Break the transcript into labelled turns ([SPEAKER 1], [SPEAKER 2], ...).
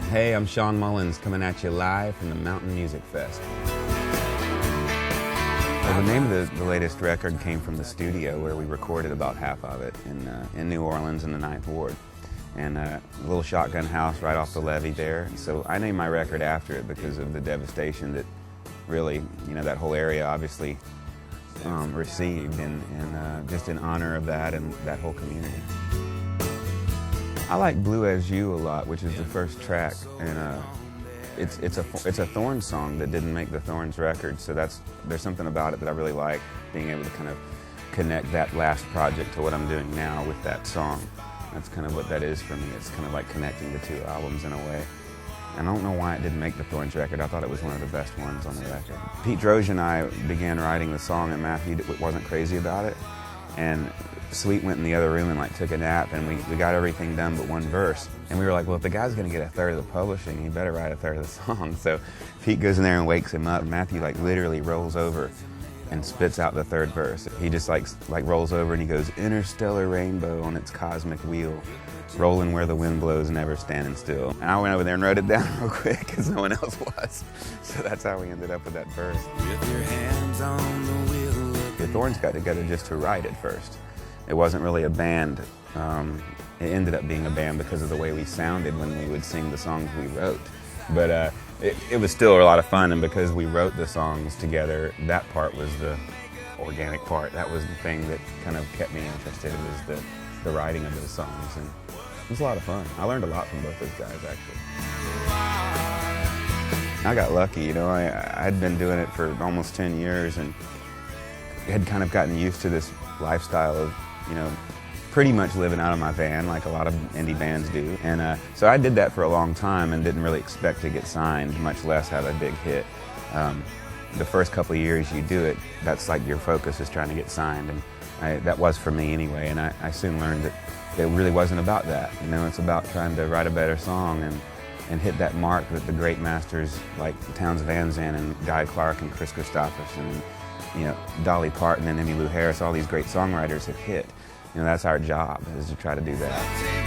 [SPEAKER 1] Hey, I'm Shawn Mullins coming at you live from the Mountain Music Fest. Well, the name of the latest record came from the studio where we recorded about half of it in New Orleans in the 9th Ward. And a little shotgun house right off the levee there. So I named my record after it because of the devastation that really, that whole area obviously received, and just in honor of that and that whole community. I like Blue As You a lot, which is the first track, and it's a Thorns song that didn't make the Thorns record, so there's something about it that I really like, being able to kind of connect that last project to what I'm doing now with that song. That's kind of what that is for me. It's kind of like connecting the two albums in a way. And I don't know why it didn't make the Thorns record. I thought it was one of the best ones on the record. Pete Droge and I began writing the song, and Matthew wasn't crazy about it. And Sweet went in the other room and took a nap, and we got everything done but one verse. And we were like, well, if the guy's gonna get a third of the publishing, he better write a third of the song. So Pete goes in there and wakes him up. Matthew literally rolls over and spits out the third verse. He just like rolls over and he goes, interstellar rainbow on its cosmic wheel, rolling where the wind blows, never standing still. And I went over there and wrote it down real quick because no one else was. So that's how we ended up with that verse. With your hands on the wheel. The Thorns got together just to write it first. It wasn't really a band. It ended up being a band because of the way we sounded when we would sing the songs we wrote. But it was still a lot of fun, and because we wrote the songs together, that part was the organic part. That was the thing that kind of kept me interested. It was the writing of those songs, and it was a lot of fun. I learned a lot from both those guys, actually. I got lucky, I'd been doing it for almost 10 years and had kind of gotten used to this lifestyle of, pretty much living out of my van like a lot of indie bands do. And so I did that for a long time and didn't really expect to get signed, much less have a big hit. The first couple of years you do it, that's like your focus is trying to get signed, and that was for me anyway. And I soon learned that it really wasn't about that. It's about trying to write a better song and hit that mark that the great masters like Townes Van Zandt and Guy Clark and Chris Christopherson and Dolly Parton and Emmylou Harris, all these great songwriters have hit. That's our job, is to try to do that.